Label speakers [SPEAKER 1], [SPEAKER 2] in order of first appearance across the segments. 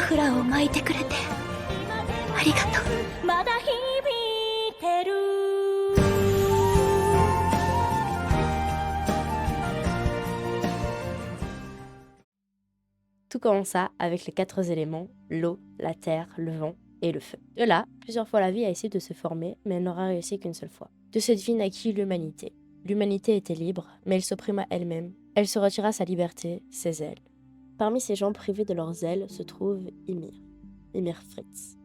[SPEAKER 1] フラを巻いてくれてありがとう。まだ響いてる。
[SPEAKER 2] Tout commença avec les 4 éléments, l'eau, la terre, le vent et le feu. De là, plusieurs fois la vie a essayé de se former, mais elle n'aura réussi qu'une seule fois. De cette vie naquit l'humanité. L'humanité était libre, mais elle s'opprima elle-même. Elle se retira sa liberté, ses ailes. Parmi ces gens privés de leurs ailes se trouve Ymir Fritz.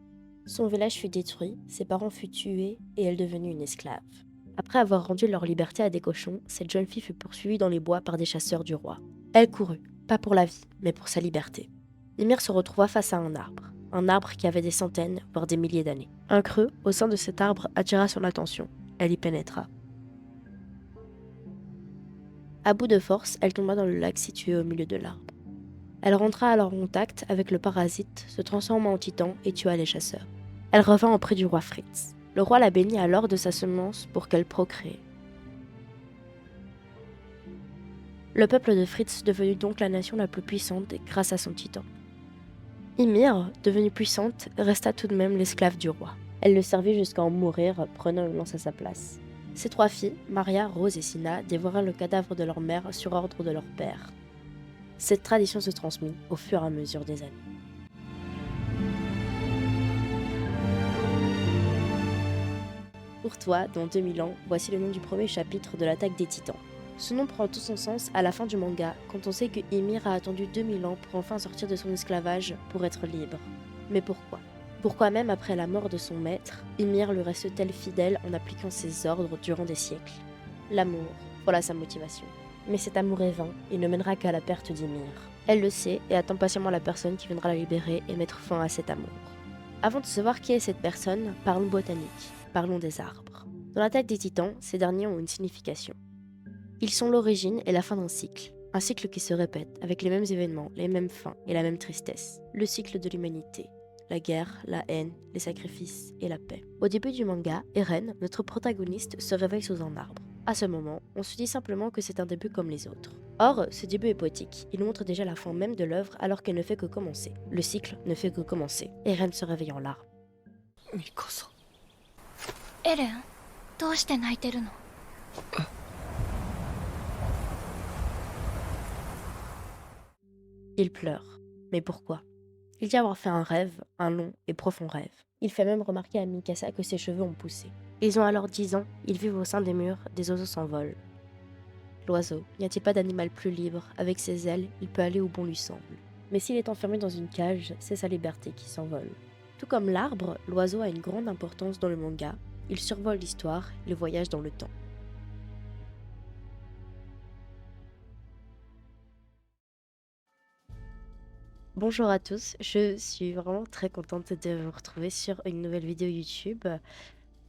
[SPEAKER 2] Son village fut détruit, ses parents furent tués et elle devenue une esclave. Après avoir rendu leur liberté à des cochons, cette jeune fille fut poursuivie dans les bois par des chasseurs du roi. Elle courut, pas pour la vie, mais pour sa liberté. Ymir se retrouva face à un arbre qui avait des centaines, voire des milliers d'années. Un creux au sein de cet arbre attira son attention. Elle y pénétra. À bout de force, elle tomba dans le lac situé au milieu de l'arbre. Elle rentra alors en contact avec le parasite, se transforma en titan et tua les chasseurs. Elle revint auprès du roi Fritz. Le roi la bénit alors de sa semence pour qu'elle procrée. Le peuple de Fritz devenu donc la nation la plus puissante grâce à son titan. Ymir, devenue puissante, resta tout de même l'esclave du roi. Elle le servit jusqu'à en mourir, prenant une lance à sa place. Ses 3 filles, Maria, Rose et Sina, dévorèrent le cadavre de leur mère sur ordre de leur père. Cette tradition se transmit au fur et à mesure des années. Pour toi, dans 2000 ans, voici le nom du premier chapitre de l'attaque des Titans. Ce nom prend tout son sens à la fin du manga, quand on sait que Ymir a attendu 2000 ans pour enfin sortir de son esclavage pour être libre. Mais pourquoi ? Pourquoi même après la mort de son maître, Ymir lui reste-t-elle fidèle en appliquant ses ordres durant des siècles ? L'amour, voilà sa motivation. Mais cet amour est vain et ne mènera qu'à la perte d'Ymir. Elle le sait et attend patiemment la personne qui viendra la libérer et mettre fin à cet amour. Avant de savoir qui est cette personne, parlons botanique, parlons des arbres. Dans l'attaque des Titans, ces derniers ont une signification. Ils sont l'origine et la fin d'un cycle. Un cycle qui se répète, avec les mêmes événements, les mêmes fins et la même tristesse. Le cycle de l'humanité. La guerre, la haine, les sacrifices et la paix. Au début du manga, Eren, notre protagoniste, se réveille sous un arbre. À ce moment, on se dit simplement que c'est un début comme les autres. Or, ce début est poétique. Il montre déjà la fin même de l'œuvre alors qu'elle ne fait que commencer. Le cycle ne fait que commencer. Eren se réveille en larmes.
[SPEAKER 3] Mikasa.
[SPEAKER 1] Eren, どうして泣いてるの？
[SPEAKER 2] Il pleure. Mais pourquoi ? Il dit avoir fait un rêve, un long et profond rêve. Il fait même remarquer à Mikasa que ses cheveux ont poussé. Ils ont alors 10 ans, ils vivent au sein des murs, des oiseaux s'envolent. L'oiseau, n'y a-t-il pas d'animal plus libre? Avec ses ailes, il peut aller où bon lui semble. Mais s'il est enfermé dans une cage, c'est sa liberté qui s'envole. Tout comme l'arbre, l'oiseau a une grande importance dans le manga. Il survole l'histoire, il voyage dans le temps. Bonjour à tous, je suis vraiment très contente de vous retrouver sur une nouvelle vidéo YouTube.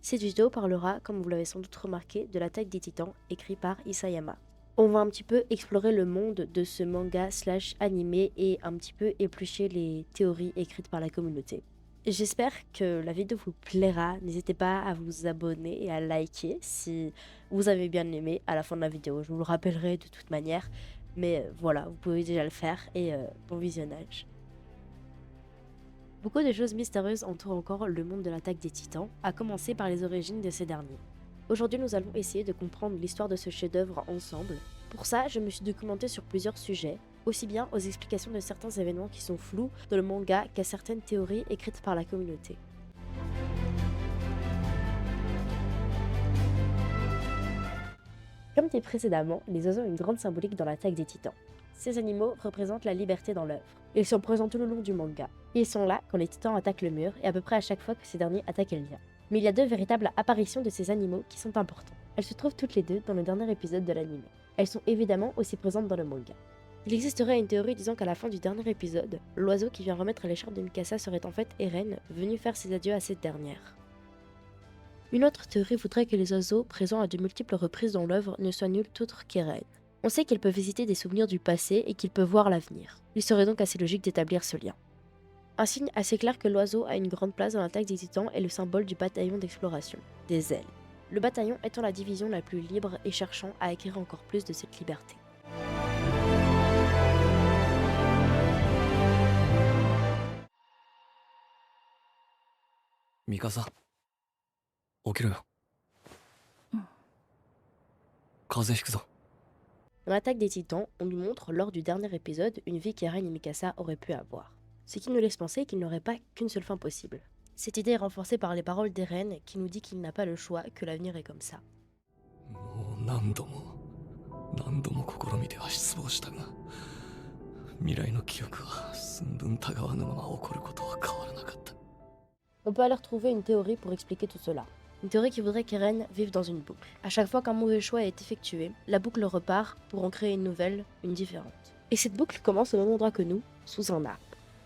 [SPEAKER 2] Cette vidéo parlera, comme vous l'avez sans doute remarqué, de l'attaque des Titans, écrit par Isayama. On va un petit peu explorer le monde de ce manga / animé et un petit peu éplucher les théories écrites par la communauté. J'espère que la vidéo vous plaira, n'hésitez pas à vous abonner et à liker si vous avez bien aimé à la fin de la vidéo. Je vous le rappellerai de toute manière. Mais voilà, vous pouvez déjà le faire et bon visionnage. Beaucoup de choses mystérieuses entourent encore le monde de l'attaque des Titans, à commencer par les origines de ces derniers. Aujourd'hui, nous allons essayer de comprendre l'histoire de ce chef-d'œuvre ensemble. Pour ça, je me suis documentée sur plusieurs sujets, aussi bien aux explications de certains événements qui sont flous dans le manga qu'à certaines théories écrites par la communauté. Comme dit précédemment, les oiseaux ont une grande symbolique dans l'attaque des Titans. Ces animaux représentent la liberté dans l'œuvre. Ils sont présents tout le long du manga. Ils sont là quand les Titans attaquent le mur et à peu près à chaque fois que ces derniers attaquent Eldia. Mais il y a 2 véritables apparitions de ces animaux qui sont importantes. Elles se trouvent toutes les 2 dans le dernier épisode de l'anime. Elles sont évidemment aussi présentes dans le manga. Il existerait une théorie disant qu'à la fin du dernier épisode, l'oiseau qui vient remettre l'écharpe de Mikasa serait en fait Eren, venu faire ses adieux à cette dernière. Une autre théorie voudrait que les oiseaux, présents à de multiples reprises dans l'œuvre, ne soient nul autre qu'Eren. On sait qu'ils peuvent visiter des souvenirs du passé et qu'ils peuvent voir l'avenir. Il serait donc assez logique d'établir ce lien. Un signe assez clair que l'oiseau a une grande place dans l'attaque des Titans est le symbole du bataillon d'exploration, des ailes. Le bataillon étant la division la plus libre et cherchant à acquérir encore plus de cette liberté.
[SPEAKER 3] ミカサ、起きろよ。風邪ひくぞ。
[SPEAKER 2] Dans l'attaque des titans, on nous montre lors du dernier épisode une vie qu'Eren et Mikasa auraient pu avoir. Ce qui nous laisse penser qu'il n'aurait pas qu'une seule fin possible. Cette idée est renforcée par les paroles d'Eren qui nous dit qu'il n'a pas le choix, que l'avenir est comme ça.
[SPEAKER 3] もう何度も試みては失望したが、未来の記憶は寸分たがわぬまま起こることは変わらなかった。
[SPEAKER 2] On peut alors trouver une théorie pour expliquer tout cela. Une théorie qui voudrait qu'Eren vive dans une boucle. À chaque fois qu'un mauvais choix est effectué, la boucle repart pour en créer une nouvelle, une différente. Et cette boucle commence au même endroit que nous, sous un arbre.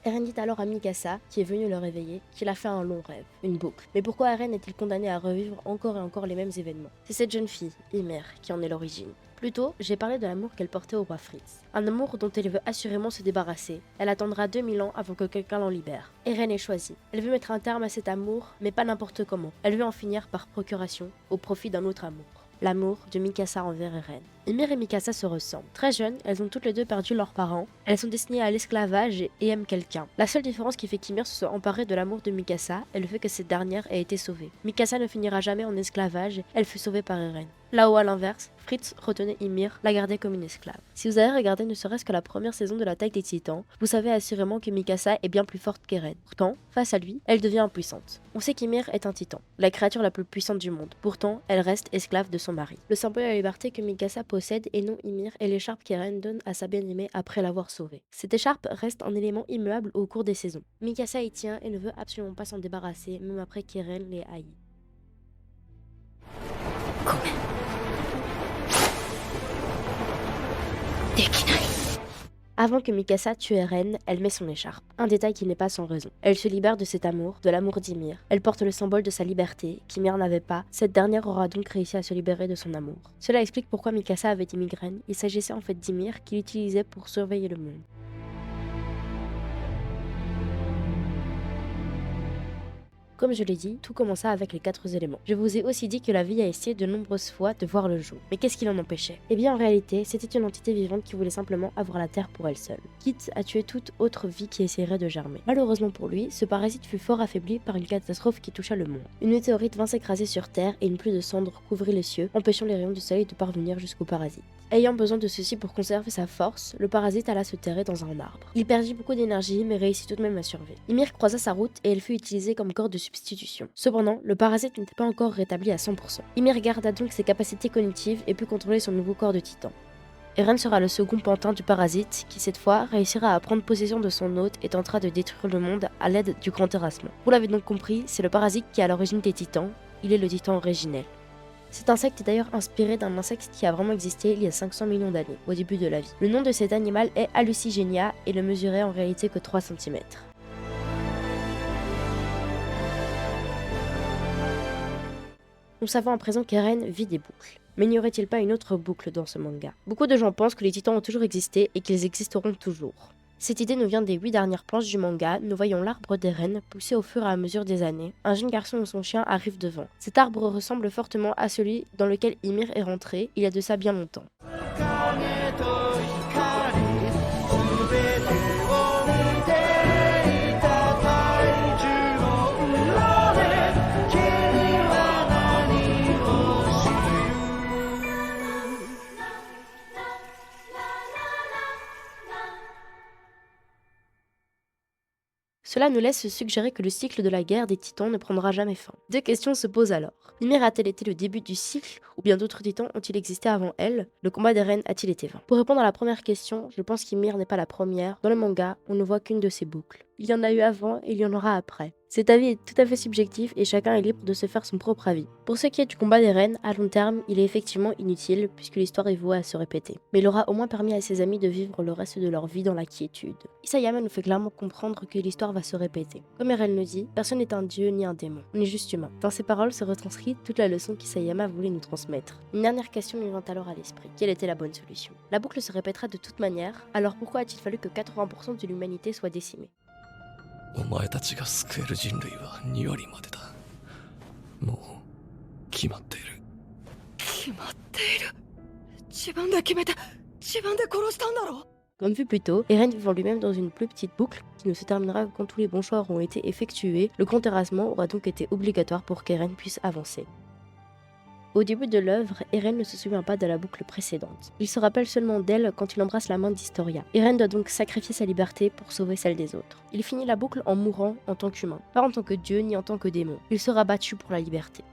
[SPEAKER 2] Eren dit alors à Mikasa, qui est venu le réveiller, qu'il a fait un long rêve, une boucle. Mais pourquoi Eren est-il condamné à revivre encore et encore les mêmes événements? C'est cette jeune fille, Ymir, qui en est l'origine. Plus tôt, j'ai parlé de l'amour qu'elle portait au roi Fritz. Un amour dont elle veut assurément se débarrasser. Elle attendra 2000 ans avant que quelqu'un l'en libère. Eren est choisie. Elle veut mettre un terme à cet amour, mais pas n'importe comment. Elle veut en finir par procuration, au profit d'un autre amour. L'amour de Mikasa envers Eren. Ymir et Mikasa se ressemblent. Très jeunes, elles ont toutes les deux perdu leurs parents. Elles sont destinées à l'esclavage et aiment quelqu'un. La seule différence qui fait qu'Ymir se soit emparée de l'amour de Mikasa est le fait que cette dernière ait été sauvée. Mikasa ne finira jamais en esclavage, elle fut sauvée par Eren. Là où à l'inverse, Fritz retenait Ymir, la gardait comme une esclave. Si vous avez regardé ne serait-ce que la première saison de l'attaque des Titans, vous savez assurément que Mikasa est bien plus forte qu'Eren. Pourtant, face à lui, elle devient impuissante. On sait qu'Ymir est un titan, la créature la plus puissante du monde. Pourtant, elle reste esclave de son mari. Le symbole de la liberté que Mikasa possède et non Ymir est l'écharpe qu'Eren donne à sa bien-aimée après l'avoir sauvée. Cette écharpe reste un élément immuable au cours des saisons. Mikasa y tient et ne veut absolument pas s'en débarrasser, même après qu'Eren l'ait haï. Avant que Mikasa tue Eren, elle met son écharpe. Un détail qui n'est pas sans raison. Elle se libère de cet amour, de l'amour d'Ymir. Elle porte le symbole de sa liberté, qu'Ymir n'avait pas. Cette dernière aura donc réussi à se libérer de son amour. Cela explique pourquoi Mikasa avait des migraines. Il s'agissait en fait d'Ymir qu'il utilisait pour surveiller le monde. Comme je l'ai dit, tout commença avec les 4 éléments. Je vous ai aussi dit que la vie a essayé de nombreuses fois de voir le jour. Mais qu'est-ce qui l'en empêchait? Eh bien en réalité, c'était une entité vivante qui voulait simplement avoir la Terre pour elle seule, quitte à tuer toute autre vie qui essaierait de germer. Malheureusement pour lui, ce parasite fut fort affaibli par une catastrophe qui toucha le monde. Une météorite vint s'écraser sur Terre et une pluie de cendres couvrit les cieux, empêchant les rayons du soleil de parvenir jusqu'au parasite. Ayant besoin de ceci pour conserver sa force, le parasite alla se terrer dans un arbre. Il perdit beaucoup d'énergie mais réussit tout de même à survivre. Ymir croisa sa route et elle fut utilisée comme corps de substitution. Cependant, le parasite n'était pas encore rétabli à 100%. Ymir garda donc ses capacités cognitives et put contrôler son nouveau corps de titan. Eren sera le second pantin du parasite qui cette fois réussira à prendre possession de son hôte et tentera de détruire le monde à l'aide du grand terrassement. Vous l'avez donc compris, c'est le parasite qui est à l'origine des titans, il est le titan originel. Cet insecte est d'ailleurs inspiré d'un insecte qui a vraiment existé il y a 500 millions d'années, au début de la vie. Le nom de cet animal est Hallucigenia et ne mesurait en réalité que 3 cm. Nous savons à présent qu'Eren vit des boucles. Mais n'y aurait-il pas une autre boucle dans ce manga? Beaucoup de gens pensent que les titans ont toujours existé et qu'ils existeront toujours. Cette idée nous vient des 8 dernières planches du manga. Nous voyons l'arbre d'Eren pousser au fur et à mesure des années. Un jeune garçon et son chien arrivent devant. Cet arbre ressemble fortement à celui dans lequel Ymir est rentré il y a de ça bien longtemps. Cela nous laisse suggérer que le cycle de la guerre des titans ne prendra jamais fin. 2 questions se posent alors. Ymir a-t-elle été le début du cycle, ou bien d'autres titans ont-ils existé avant elle? Le combat d'Eren a-t-il été vain? Pour répondre à la première question, je pense qu'Ymir n'est pas la première. Dans le manga, on ne voit qu'une de ces boucles. Il y en a eu avant et il y en aura après. Cet avis est tout à fait subjectif et chacun est libre de se faire son propre avis. Pour ce qui est du combat d'Eren, à long terme, il est effectivement inutile puisque l'histoire est vouée à se répéter. Mais il aura au moins permis à ses amis de vivre le reste de leur vie dans la quiétude. Isayama nous fait clairement comprendre que l'histoire va se répéter. Comme Eren le dit, personne n'est un dieu ni un démon, on est juste humain. Dans ces paroles se retranscrit toute la leçon qu'Isayama voulait nous transmettre. Une dernière question me vint alors à l'esprit. Quelle était la bonne solution? La boucle se répétera de toute manière, alors pourquoi a-t-il fallu que 80% de l'humanité soit décimée?
[SPEAKER 3] お前たちが救える人類は2割までだ。もう決まっている。
[SPEAKER 4] 決まっている。自分で決めて自分で殺したんだろ。
[SPEAKER 2] Comme vu plus tôt, Eren vivant lui-même dans une plus petite boucle qui ne se terminera que quand tous les bons choix auront été effectués, le grand terrassement aura donc été obligatoire pour qu'Eren puisse avancer. Au début de l'œuvre, Eren ne se souvient pas de la boucle précédente. Il se rappelle seulement d'elle quand il embrasse la main d'Historia. Eren doit donc sacrifier sa liberté pour sauver celle des autres. Il finit la boucle en mourant en tant qu'humain, pas en tant que dieu ni en tant que démon. Il sera battu pour la liberté.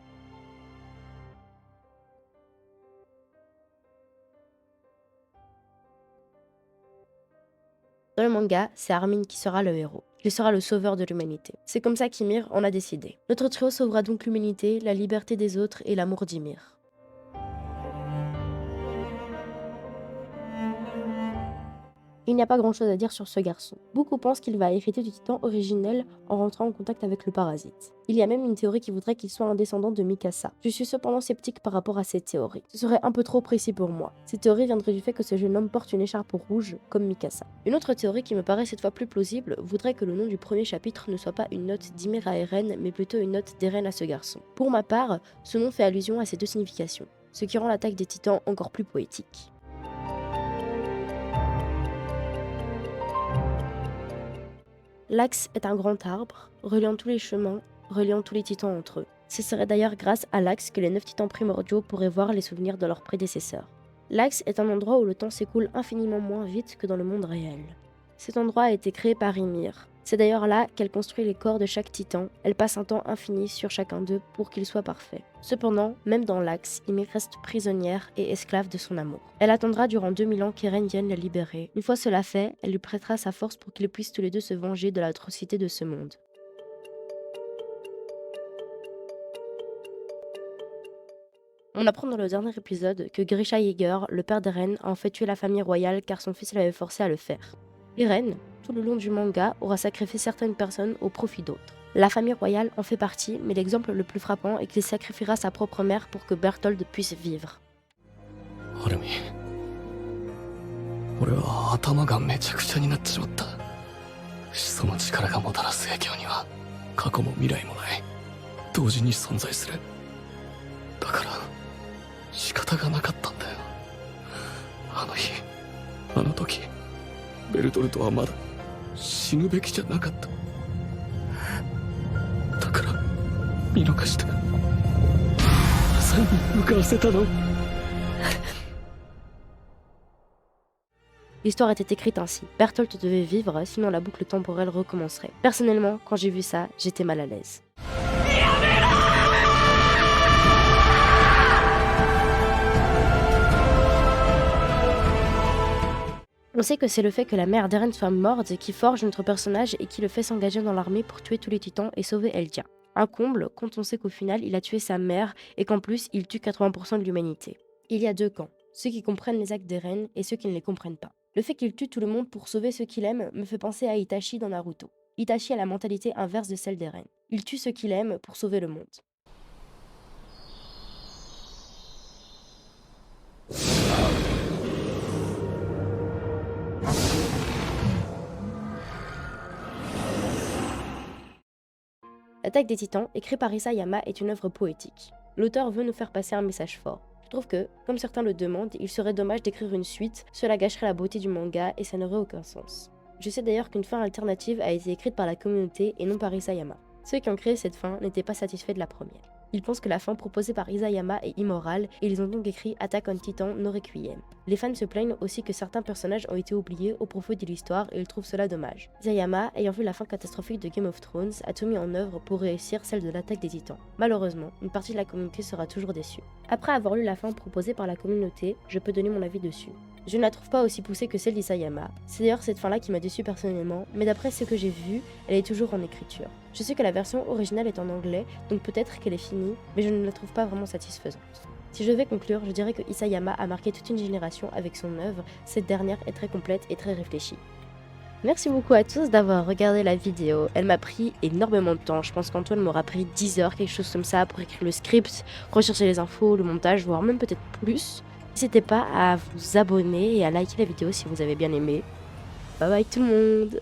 [SPEAKER 2] Dans le manga, c'est Armin qui sera le héros. Il sera le sauveur de l'humanité. C'est comme ça qu'Ymir en a décidé. Notre trio sauvera donc l'humanité, la liberté des autres et l'amour d'Ymir. Il n'y a pas grand chose à dire sur ce garçon. Beaucoup pensent qu'il va hériter du titan originel en rentrant en contact avec le parasite. Il y a même une théorie qui voudrait qu'il soit un descendant de Mikasa. Je suis cependant sceptique par rapport à cette théorie. Ce serait un peu trop précis pour moi. Cette théorie viendrait du fait que ce jeune homme porte une écharpe rouge, comme Mikasa. Une autre théorie qui me paraît cette fois plus plausible voudrait que le nom du premier chapitre ne soit pas une note d'Ymir à Eren, mais plutôt une note d'Eren à ce garçon. Pour ma part, ce nom fait allusion à ces deux significations, ce qui rend l'attaque des titans encore plus poétique. L'Axe est un grand arbre, reliant tous les chemins, reliant tous les titans entre eux. Ce serait d'ailleurs grâce à l'Axe que les 9 titans primordiaux pourraient voir les souvenirs de leurs prédécesseurs. L'Axe est un endroit où le temps s'écoule infiniment moins vite que dans le monde réel. Cet endroit a été créé par Ymir. C'est d'ailleurs là qu'elle construit les corps de chaque titan. Elle passe un temps infini sur chacun d'eux pour qu'ils soient parfaits. Cependant, même dans l'Axe, Ymir reste prisonnière et esclave de son amour. Elle attendra durant 2000 ans qu'Eren vienne la libérer. Une fois cela fait, elle lui prêtera sa force pour qu'ils puissent tous les deux se venger de l'atrocité de ce monde. On apprend dans le dernier épisode que Grisha Yeager, le père d'Eren, a en fait tué la famille royale car son fils l'avait forcé à le faire. Eren, tout le long du manga, aura sacrifié certaines personnes au profit d'autres. La famille royale en fait partie, mais l'exemple le plus frappant est qu'il sacrifiera sa propre mère pour que Bertholdt puisse vivre.
[SPEAKER 3] アルミ俺は頭がめちゃくちゃになっちまった。始祖の力がもたらす影響には過去も未来もない同時に存在する。だから仕方がなかったんだよ。あの日あの時ベルトルトはまだ死ぬべきじゃなかった。だから見逃して朝に向かわせたの。
[SPEAKER 2] L'histoire était écrite ainsi. Bertholdt devait vivre, sinon la boucle temporelle recommencerait. Personnellement, quand j'ai vu ça, j'étais mal à l'aise. On sait que c'est le fait que la mère d'Eren soit morte qui forge notre personnage et qui le fait s'engager dans l'armée pour tuer tous les titans et sauver Eldia. Un comble quand on sait qu'au final il a tué sa mère et qu'en plus il tue 80% de l'humanité. Il y a deux camps, ceux qui comprennent les actes d'Eren et ceux qui ne les comprennent pas. Le fait qu'il tue tout le monde pour sauver ceux qu'il aime me fait penser à Itachi dans Naruto. Itachi a la mentalité inverse de celle d'Eren. Il tue ceux qu'il aime pour sauver le monde. L'Attaque des Titans, écrit par Isayama, est une œuvre poétique. L'auteur veut nous faire passer un message fort. Je trouve que, comme certains le demandent, il serait dommage d'écrire une suite, cela gâcherait la beauté du manga et ça n'aurait aucun sens. Je sais d'ailleurs qu'une fin alternative a été écrite par la communauté et non par Isayama. Ceux qui ont créé cette fin n'étaient pas satisfaits de la première. Ils pensent que la fin proposée par Isayama est immorale et ils ont donc écrit Attack on Titan no Requiem. Les fans se plaignent aussi que certains personnages ont été oubliés au profit de l'histoire et ils trouvent cela dommage. Isayama, ayant vu la fin catastrophique de Game of Thrones, a tout mis en œuvre pour réussir celle de l'Attaque des Titans. Malheureusement, une partie de la communauté sera toujours déçue. Après avoir lu la fin proposée par la communauté, je peux donner mon avis dessus. Je ne la trouve pas aussi poussée que celle d'Isayama. C'est d'ailleurs cette fin-là qui m'a déçu personnellement, mais d'après ce que j'ai vu, elle est toujours en écriture. Je sais que la version originale est en anglais, donc peut-être qu'elle est finie, mais je ne la trouve pas vraiment satisfaisante. Si je vais conclure, je dirais que Isayama a marqué toute une génération avec son œuvre, cette dernière est très complète et très réfléchie. Merci beaucoup à tous d'avoir regardé la vidéo, elle m'a pris énormément de temps, je pense qu'Antoine m'aura pris 10 heures, quelque chose comme ça, pour écrire le script, rechercher les infos, le montage, voire même peut-être plus. N'hésitez pas à vous abonner et à liker la vidéo si vous avez bien aimé. Bye bye tout le monde!